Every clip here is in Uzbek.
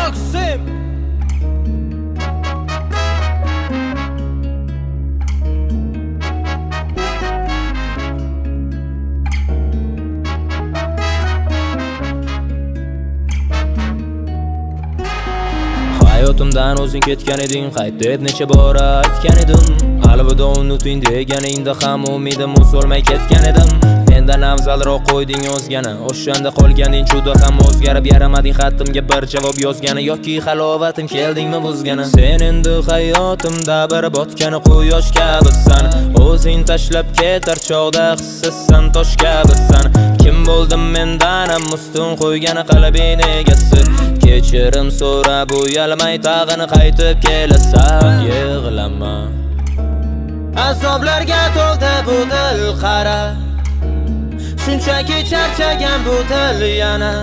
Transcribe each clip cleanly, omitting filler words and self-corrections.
Maksim Hayotimdan o'zing ketgan eding, qayt deb necha bor aytgan edim. Alvida unuting deganingda ham umidim o'solmay ketgan edim. Mendan afzalroq qo'yding o'zgani, o'shanda qolganding juda ham o'zgarib, yaramading xatimga bir javob yozgani yoki halovatim keldingmi buzgani. Sen endi hayotimda bir botgani quyosh kabisan, o'zing tashlab ketar chog'da hissizsan tosh kabisan. Kim bo'ldim mendan ham ustun qo'ygani qalbing egasi. Kechirim so'rab uyalmay tag'ini qaytib kelasan. Yig'lama, azoblarga to'ldi bu dil qara, shunchaki charchagan bu dil yana.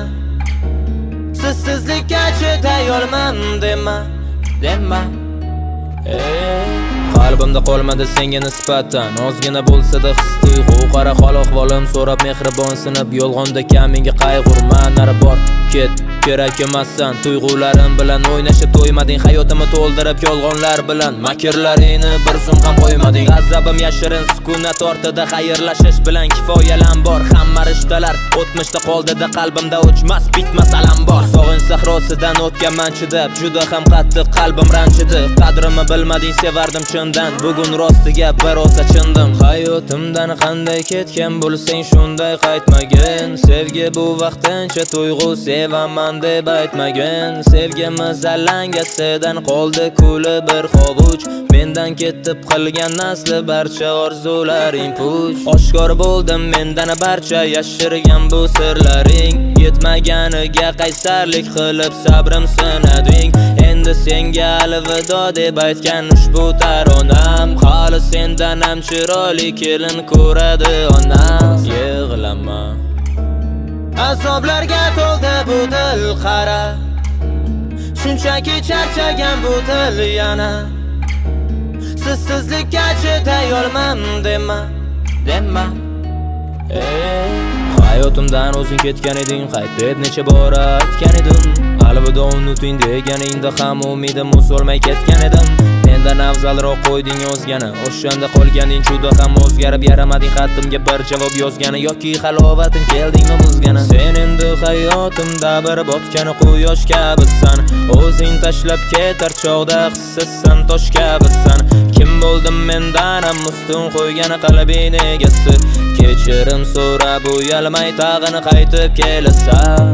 Sizsizlikka chiday olmam dema, dema. Qalbimda qolmadi senga nisbatan ozgina bo'lsa-da his tuyg'u. Qara hol ahvolim so'rab mehribon sinib, yolg'onda kamingga qayg'urma, nari bor ket, kerak emassan. Tuyg'ularim bilan o'ynashib to'ymading, hayotimni to'ldirib yolg'onlar bilan. Makrlaringni bir zum ham qo'ymading. G'azabim yashirin sukunat ortida, xayrlashish bilan kifoyalan bor. Hamma rishtalar o'tmishda qoldida, qalbimda o'chmas bitmas alam bor. Sog'inch sahrosidan o'tganman chidab, juda ham qattiq qalbim ranjidi. Qadrimni bilmading, sevardim chindan, bugun rostiga bir oz achindim. Hayotimdan qanday ketgan bo'lsang shunday qaytmagin. Sevgi bu vaqtincha tuyg'u, sevaman deb aytmagin. Sevgimiz allangasidan qoldi kuli bir hovuch. Mendan ketib qilgan nasli barcha orzularing puch. Oshkor bo'ldim mendan barcha yashirgan bu sirlaring. Yetmaganiga qaysarlik qilib sabrim sinading. Endi senga alvido deb aytgan ushbu taronam, hali sendan ham chiroyli kelin ko'radi onam. Yig'lama, azoblarga to'ldi bu dil qara, shunchaki charchagan bu dil yana. Sizsizlikka chiday olmam dema, dema. Hayotimdan o'zing ketgan eding, qayt deb necha bor aytgan edim. Alvida unuting deganingda ham umidim o'solmay ketgan edim. Mendan afzalroq qo'yding o'zgani, o'shanda qolganding juda ham o'zgarib, yaramading xatimga bir javob yozgani yoki halovatim keldingmi buzgani. Sen endi hayotimda bir botgani quyosh kabisan, o'zing tashlab ketar chog'da hissizsan tosh kabisan. Kim bo'ldim mendan ham ustun qo'ygani qalbing egasi. Kechirim so'rab uyalmay tag'ini qaytib kelasan.